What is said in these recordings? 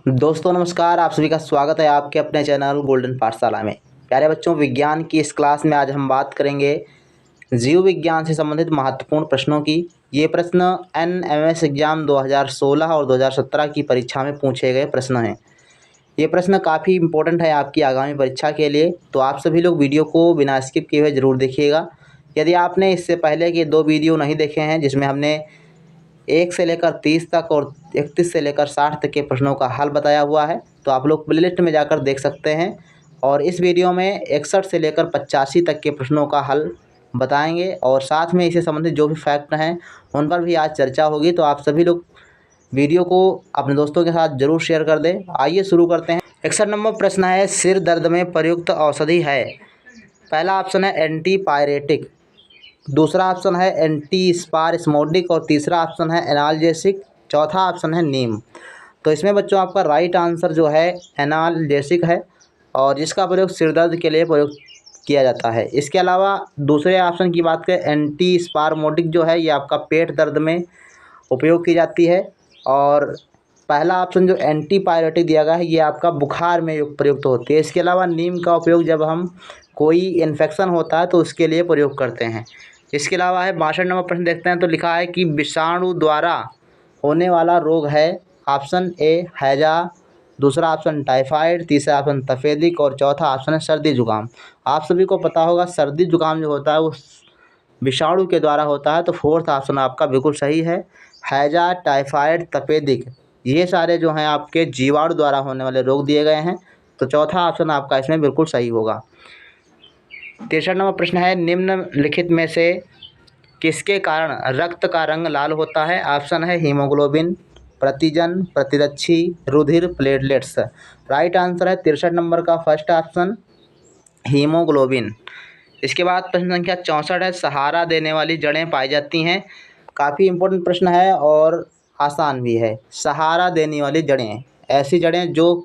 दोस्तों नमस्कार, आप सभी का स्वागत है आपके अपने चैनल गोल्डन पाठशाला में। प्यारे बच्चों, विज्ञान की इस क्लास में आज हम बात करेंगे जीव विज्ञान से संबंधित महत्वपूर्ण प्रश्नों की। ये प्रश्न एनएमएस एग्जाम 2016 और 2017 की परीक्षा में पूछे गए प्रश्न हैं। ये प्रश्न काफ़ी इंपॉर्टेंट है आपकी आगामी परीक्षा के लिए, तो आप सभी लोग वीडियो को बिना स्किप किए हुए ज़रूर देखिएगा। यदि आपने इससे पहले के 2 वीडियो नहीं देखे हैं जिसमें हमने 1 से लेकर 30 तक और 31 से लेकर 60 तक के प्रश्नों का हल बताया हुआ है, तो आप लोग प्लेलिस्ट में जाकर देख सकते हैं। और इस वीडियो में 61 से लेकर 85 तक के प्रश्नों का हल बताएंगे और साथ में इससे संबंधित जो भी फैक्ट हैं उन पर भी आज चर्चा होगी। तो आप सभी लोग वीडियो को अपने दोस्तों के साथ ज़रूर शेयर कर दें। आइए शुरू करते हैं। 61 नंबर प्रश्न है, सिर दर्द में प्रयुक्त औषधि है। पहला ऑप्शन है एंटीपायरेटिक, दूसरा ऑप्शन है एंटी स्पारस्मोडिक और तीसरा ऑप्शन है एनाल्जेसिक, चौथा ऑप्शन है नीम। तो इसमें बच्चों आपका राइट आंसर जो है एनाल्जेसिक है और जिसका प्रयोग सिरदर्द के लिए प्रयोग किया जाता है। इसके अलावा दूसरे ऑप्शन की बात करें, एंटी स्पारमोडिक जो है ये आपका पेट दर्द में उपयोग की जाती है और पहला ऑप्शन जो एंटीपायरेटिक दिया गया है ये आपका बुखार में प्रयुक्त होती है। इसके अलावा नीम का उपयोग जब हम कोई इन्फेक्शन होता है तो उसके लिए प्रयोग करते हैं। इसके अलावा है 62 नंबर प्रश्न देखते हैं, तो लिखा है कि विषाणु द्वारा होने वाला रोग है। ऑप्शन ए हैजा, दूसरा ऑप्शन टाइफाइड, तीसरा ऑप्शन तपेदिक और चौथा ऑप्शन है सर्दी जुकाम। आप सभी को पता होगा सर्दी जुकाम जो होता है वो विषाणु के द्वारा होता है, तो फोर्थ ऑप्शन आपका बिल्कुल सही है। हैजा, टाइफाइड, तपेदिक ये सारे जो हैं आपके जीवाणु द्वारा होने वाले रोग दिए गए हैं, तो चौथा ऑप्शन आपका इसमें बिल्कुल सही होगा। 63 नंबर प्रश्न है, निम्नलिखित में से किसके कारण रक्त का रंग लाल होता है। ऑप्शन है हीमोग्लोबिन, प्रतिजन, प्रतिरक्षी, रुधिर, प्लेटलेट्स। राइट आंसर है 63 नंबर का फर्स्ट ऑप्शन हीमोग्लोबिन। इसके बाद प्रश्न संख्या 64 है, सहारा देने वाली जड़ें पाई जाती हैं। काफ़ी इंपॉर्टेंट प्रश्न है और आसान भी है। सहारा देने वाली जड़ें, ऐसी जड़ें जो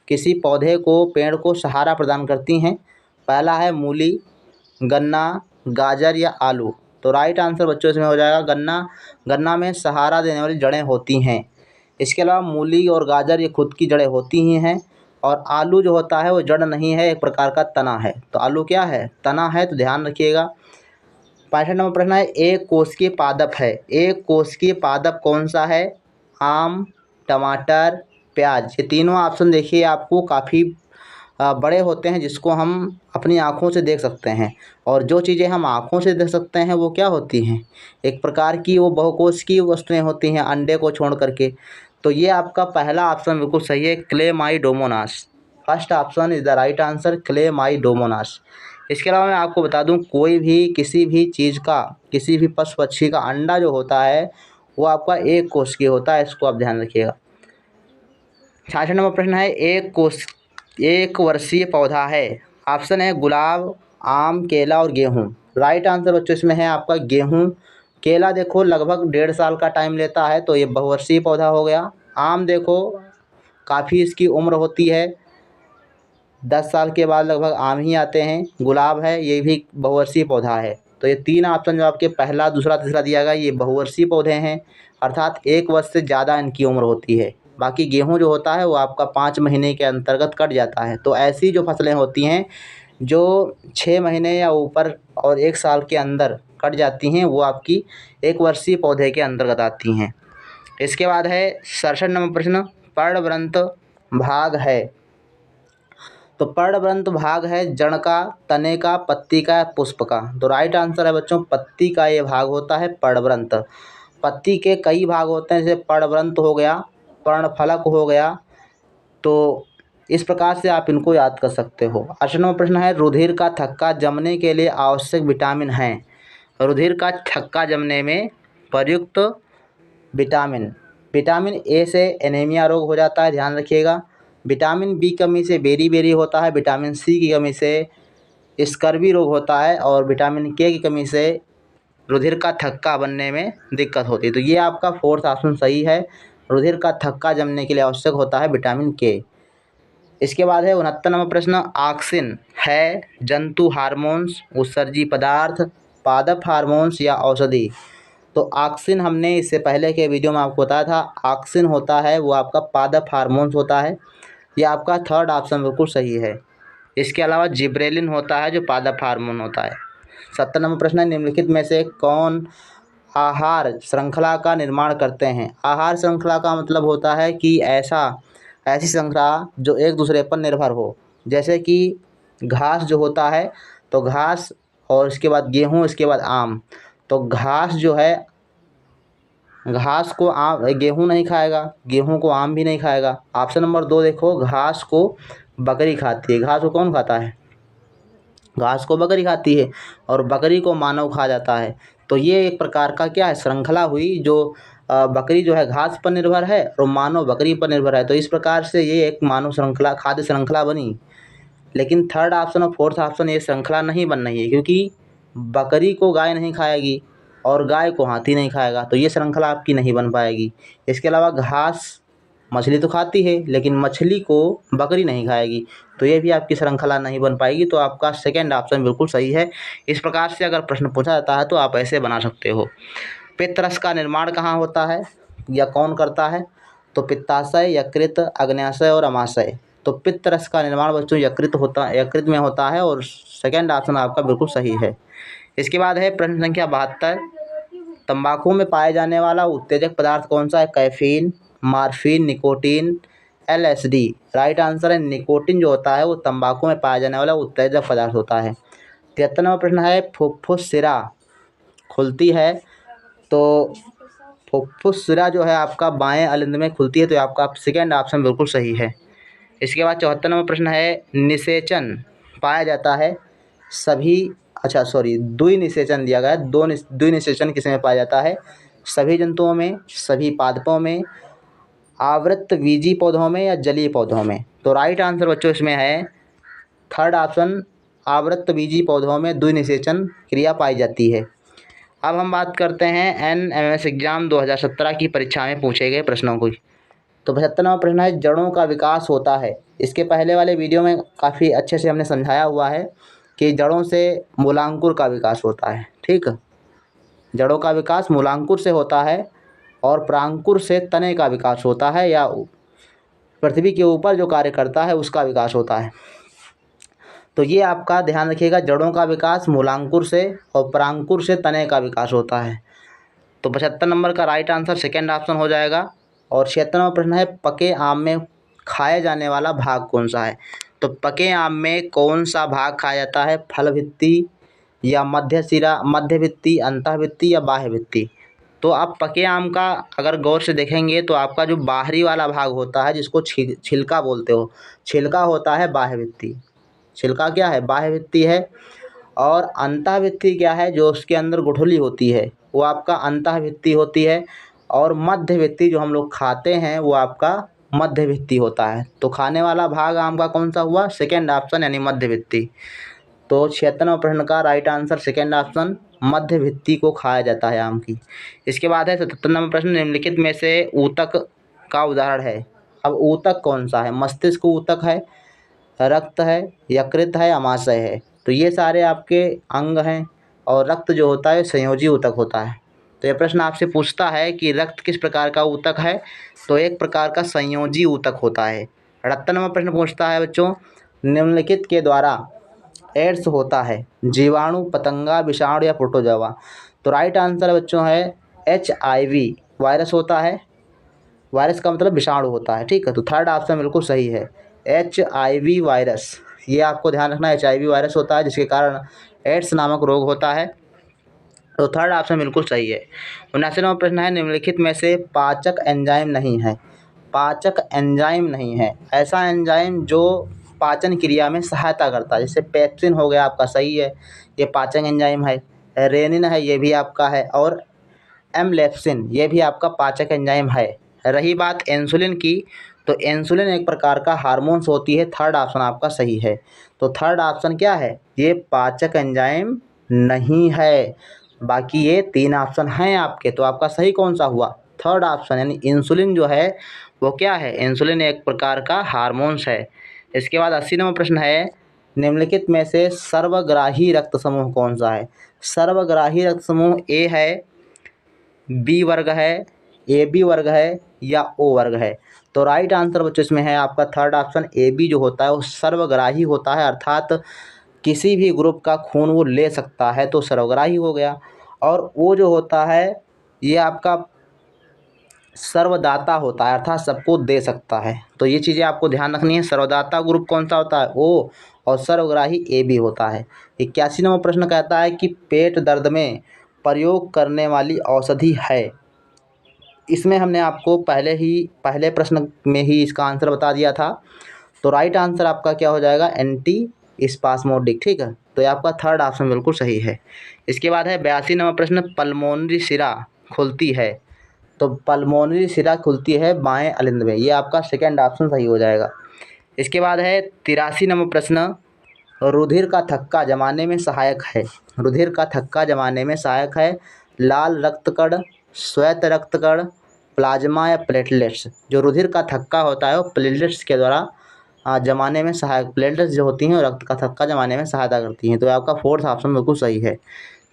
किसी पौधे को, पेड़ को सहारा प्रदान करती हैं। पहला है मूली, गन्ना, गाजर या आलू। तो राइट आंसर बच्चों इसमें हो जाएगा गन्ना। गन्ना में सहारा देने वाली जड़ें होती हैं। इसके अलावा मूली और गाजर ये खुद की जड़ें होती ही हैं और आलू जो होता है वो जड़ नहीं है, एक प्रकार का तना है। तो आलू क्या है? तना है, तो ध्यान रखिएगा। 65 नंबर प्रश्न है, एक कोशिकीय पादप है। एक कोशिकीय पादप कौन सा है? आम, टमाटर, प्याज। ये तीनों ऑप्शन देखिए आपको काफ़ी बड़े होते हैं जिसको हम अपनी आँखों से देख सकते हैं। और जो चीज़ें हम आँखों से देख सकते हैं वो क्या होती हैं? एक प्रकार की वो बहुकोशिकीय वस्तुएं होती हैं, अंडे को छोड़ करके। तो ये आपका पहला ऑप्शन बिल्कुल सही है, Chlamydomonas. First option is the right answer, Chlamydomonas. इसके अलावा मैं आपको बता दूं, कोई भी किसी भी चीज़ का, किसी भी पशु पक्षी का अंडा जो होता है वो आपका एक कोशिकीय होता है, इसको आप ध्यान रखिएगा। 66 नंबर प्रश्न है, एक वर्षीय पौधा है। ऑप्शन है गुलाब, आम, केला और गेहूँ। राइट आंसर बच्चों इसमें है आपका गेहूँ। केला देखो लगभग 1.5 साल का टाइम लेता है, तो ये बहुवर्षीय पौधा हो गया। आम देखो काफ़ी इसकी उम्र होती है, 10 साल के बाद लगभग आम ही आते हैं। गुलाब है, ये भी बहुवर्षीय पौधा है। तो ये 3 ऑप्शन जो आपके पहला, दूसरा, तीसरा दिया गया ये बहुवर्षीय पौधे हैं, अर्थात 1 वर्ष से ज़्यादा इनकी उम्र होती है। बाकी गेहूँ जो होता है वो आपका 5 महीने के अंतर्गत कट जाता है। तो ऐसी जो फसलें होती हैं जो 6 महीने या ऊपर और 1 साल के अंदर कट जाती हैं वो आपकी 1 वर्षीय पौधे के अंतर्गत आती हैं। इसके बाद है 67 नंबर प्रश्न, पर्णवृंत भाग है। तो पर्णवृंत भाग है जड़ का, तने का, पत्ती का, पुष्प का। तो राइट आंसर है बच्चों पत्ती का ये भाग होता है पर्णवृंत। पत्ती के कई भाग होते हैं, जैसे पर्णवृंत हो गया, पर्णफलक हो गया। तो इस प्रकार से आप इनको याद कर सकते हो। 8वां नंबर प्रश्न है, रुधिर का थक्का जमने के लिए आवश्यक विटामिन हैं। रुधिर का थक्का जमने में प्रयुक्त विटामिन, विटामिन ए से एनीमिया रोग हो जाता है, ध्यान रखिएगा। विटामिन बी कमी से बेरी होता है। विटामिन सी की कमी से स्कर्वी रोग होता है और विटामिन के की कमी से रुधिर का थक्का बनने में दिक्कत होती है। तो ये आपका फोर्थ ऑप्शन सही है, रुधिर का थक्का जमने के लिए आवश्यक होता है विटामिन के। इसके बाद है 69 नंबर प्रश्न, ऑक्सिन है जंतु हार्मोन्स, उत्सर्जी पदार्थ, पादप हार्मोन्स या औषधि। तो ऑक्सिन हमने इससे पहले के वीडियो में आपको बताया था, ऑक्सिन होता है वो आपका पादप हार्मोन्स होता है। ये आपका थर्ड ऑप्शन बिल्कुल सही है। इसके अलावा जिब्रेलिन होता है जो पादप हार्मोन होता है। 70 नंबर प्रश्न है, निम्नलिखित में से कौन आहार श्रृंखला का निर्माण करते हैं? आहार श्रृंखला का मतलब होता है कि ऐसी श्रृंखला जो एक दूसरे पर निर्भर हो। जैसे कि घास जो होता है, तो घास और इसके बाद गेहूँ, इसके बाद आम। तो घास जो है, घास को आम गेहूँ नहीं खाएगा, गेहूँ को आम भी नहीं खाएगा। ऑप्शन नंबर 2 देखो, घास को बकरी खाती है। घास को कौन खाता है? घास को बकरी खाती है और बकरी को मानव खा जाता है। तो ये एक प्रकार का क्या है, श्रृंखला हुई जो बकरी जो है घास पर निर्भर है और मानव बकरी पर निर्भर है। तो इस प्रकार से ये एक मानव श्रृंखला, खाद्य श्रृंखला बनी। लेकिन थर्ड ऑप्शन और फोर्थ ऑप्शन ये श्रृंखला नहीं बन रही है, क्योंकि बकरी को गाय नहीं खाएगी और गाय को हाथी नहीं खाएगा, तो ये श्रृंखला आपकी नहीं बन पाएगी। इसके अलावा घास मछली तो खाती है लेकिन मछली को बकरी नहीं खाएगी, तो ये भी आपकी श्रृंखला नहीं बन पाएगी। तो आपका सेकंड ऑप्शन बिल्कुल सही है। इस प्रकार से अगर प्रश्न पूछा जाता है तो आप ऐसे बना सकते हो। पित्तरस का निर्माण कहाँ होता है या कौन करता है? तो पित्ताशय, यकृत, अग्न्याशय और अमाशय। तो पित्तरस का निर्माण बच्चों यकृत में होता है और सेकंड ऑप्शन आपका बिल्कुल सही है। इसके बाद है प्रश्न संख्या 72, तंबाकू में पाए जाने वाला उत्तेजक पदार्थ कौन सा है? Caffeine, morphine, nicotine, LSD. Right answer है निकोटीन। जो होता है वो तंबाकू में पाया जाने वाला उत्तेजक पदार्थ होता है। 73 नंबर प्रश्न है, फुफ्फुस शिरा खुलती है, तो फुफ्फुस शिरा जो है आपका बाएं अलिंद में खुलती है, तो आपका सेकंड ऑप्शन बिल्कुल सही है। इसके बाद 74 नंबर प्रश्न है, निषेचन पाया जाता है सभी, द्विनिषेचन दिया गया है। द्विनिषेचन किसमें पाया जाता है? सभी जंतुओं में, सभी पादपों में, आवृतबीजी पौधों में या जलीय पौधों में। तो राइट आंसर बच्चों इसमें है थर्ड ऑप्शन, आवृतबीजी पौधों में द्विनिषेचन क्रिया पाई जाती है। अब हम बात करते हैं NMS एग्जाम 2017 की परीक्षा में पूछे गए प्रश्नों की। तो 75 नंबर प्रश्न है, जड़ों का विकास होता है। इसके पहले वाले वीडियो में काफ़ी अच्छे से हमने समझाया हुआ है कि जड़ों से मूलांकुर का विकास होता है। ठीक, जड़ों का विकास मूलांकुर से होता है और प्रांकुर से तने का विकास होता है, या पृथ्वी के ऊपर जो कार्य करता है उसका विकास होता है। तो ये आपका ध्यान रखिएगा, जड़ों का विकास मूलांकुर से और प्रांकुर से तने का विकास होता है। तो 75 नंबर का राइट आंसर सेकंड ऑप्शन हो जाएगा। और 76 नंबर प्रश्न है, पके आम में खाया जाने वाला भाग कौन सा है? तो पके आम में कौन सा भाग खाया जाता है? फल भित्ति या मध्य भित्ति, अंतः भित्ति या बाह्य भित्ति? तो आप पके आम का अगर गौर से देखेंगे तो आपका जो बाहरी वाला भाग होता है, जिसको छिलका बोलते हो, छिलका होता है बाह्य भित्ति। छिलका क्या है? बाह्य भित्ति है। और अंतः भित्ति क्या है? जो उसके अंदर गुठली होती है वो आपका अंतः भित्ति होती है। और मध्य भित्ति जो हम लोग खाते हैं वो आपका मध्य भित्ति होता है। तो खाने वाला भाग आम का कौन सा हुआ? सेकंड ऑप्शन यानी मध्य भित्ति। तो 76 प्रश्न का राइट आंसर सेकंड ऑप्शन, मध्य भित्ति को खाया जाता है आम की। इसके बाद है 77 नंबर प्रश्न, निम्नलिखित में से ऊतक का उदाहरण है। अब ऊतक कौन सा है? मस्तिष्क ऊतक है, रक्त है, यकृत है, अमाशय है। तो ये सारे आपके अंग हैं और रक्त जो होता है संयोजी ऊतक होता है। तो यह प्रश्न आपसे पूछता है कि रक्त किस प्रकार का ऊतक है? तो एक प्रकार का संयोजी ऊतक होता है। 78 नंबर प्रश्न पूछता है बच्चों, निम्नलिखित के द्वारा एड्स होता है, जीवाणु, पतंगा, विषाणु या प्रोटोजोआ? तो राइट आंसर बच्चों है HIV, वायरस होता है। वायरस का मतलब विषाणु होता है। ठीक है, तो थर्ड ऑप्शन बिल्कुल सही है, HIV वायरस। ये आपको ध्यान रखना, HIV वायरस होता है जिसके कारण एड्स नामक रोग होता है। तो थर्ड ऑप्शन बिल्कुल सही है। 79 नंबर प्रश्न है, निम्नलिखित में से पाचक एंजाइम नहीं है। पाचक एंजाइम नहीं है, ऐसा एंजाइम जो पाचन क्रिया में सहायता करता है। जैसे पेप्सिन हो गया आपका, सही है, ये पाचक एंजाइम है। रेनिन है, ये भी आपका है। और एमलेप्सिन, ये भी आपका पाचक एंजाइम है। रही बात इंसुलिन की, तो इंसुलिन एक प्रकार का हार्मोन्स होती है। थर्ड ऑप्शन आपका सही है। तो थर्ड ऑप्शन क्या है? ये पाचक एंजाइम नहीं है। बाकी ये 3 ऑप्शन हैं आपके, तो आपका सही कौन सा हुआ? थर्ड ऑप्शन, यानी इंसुलिन जो है वो क्या है? इंसुलिन एक प्रकार का हार्मोन्स है। इसके बाद 80 नंबर प्रश्न है, निम्नलिखित में से सर्वग्राही रक्त समूह कौन सा है? सर्वग्राही रक्त समूह ए है, बी वर्ग है, ए बी वर्ग है या ओ वर्ग है? तो राइट आंसर बच्चों इसमें है आपका थर्ड ऑप्शन ए बी जो होता है वो सर्वग्राही होता है, अर्थात किसी भी ग्रुप का खून वो ले सकता है, तो सर्वग्राही हो गया। और वो जो होता है ये आपका सर्वदाता होता है, अर्थात सबको दे सकता है। तो ये चीज़ें आपको ध्यान रखनी है। सर्वदाता ग्रुप कौन सा होता है? ओ। और सर्वग्राही ए बी होता है। 81 नंबर प्रश्न कहता है कि पेट दर्द में प्रयोग करने वाली औषधि है। इसमें हमने आपको पहले प्रश्न में ही इसका आंसर बता दिया था। तो राइट आंसर आपका क्या हो जाएगा? Anti spasmodic. ठीक है, तो ये आपका थर्ड ऑप्शन बिल्कुल सही है। इसके बाद है 82 नंबर प्रश्न, पल्मोनरी सिरा खुलती है। तो पल्मोनरी सिरा खुलती है बाएं अलिंद में, ये आपका सेकेंड ऑप्शन सही हो जाएगा। इसके बाद है 83 नंबर प्रश्न, रुधिर का थक्का जमाने में सहायक है। रुधिर का थक्का जमाने में सहायक है लाल रक्तकण, श्वेत रक्तकण, प्लाज्मा या प्लेटलेट्स। जो रुधिर का थक्का होता है वो प्लेटलेट्स के द्वारा जमाने में सहायक, प्लेटलेट्स जो होती हैं रक्त का थक्का जमाने में सहायता करती हैं। तो आपका फोर्थ ऑप्शन बिल्कुल सही है।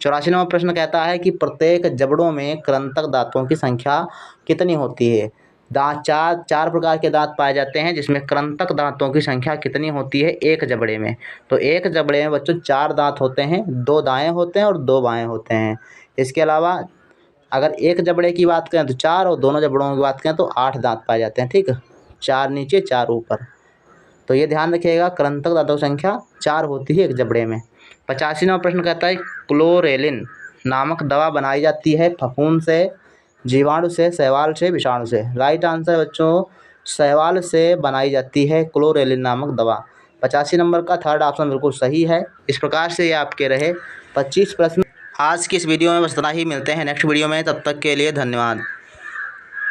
84 नंबर प्रश्न कहता है कि प्रत्येक जबड़ों में कृंतक दांतों की संख्या कितनी होती है? दांत चार प्रकार के दांत पाए जाते हैं, जिसमें कृंतक दांतों की संख्या कितनी होती है एक जबड़े में? तो एक जबड़े में बच्चों 4 दांत होते हैं, 2 दाएं होते हैं और 2 बाएं होते हैं। इसके अलावा अगर एक जबड़े की बात करें तो 4 और दोनों जबड़ों की बात करें तो 8 दांत पाए जाते हैं। ठीक है, 4 नीचे 4 ऊपर। तो ये ध्यान रखिएगा, कृंतक दांतों की संख्या 4 होती है एक जबड़े में। 85 नंबर प्रश्न कहता है क्लोरेलिन नामक दवा बनाई जाती है फफूंद से, जीवाणु से, शैवाल से, विषाणु से। राइट आंसर बच्चों शैवाल से बनाई जाती है क्लोरेलिन नामक दवा। 85 नंबर का थर्ड ऑप्शन बिल्कुल सही है। इस प्रकार से ये आपके रहे 25 प्रश्न। आज की इस वीडियो में बस इतना ही, मिलते हैं नेक्स्ट वीडियो में, तब तक के लिए धन्यवाद।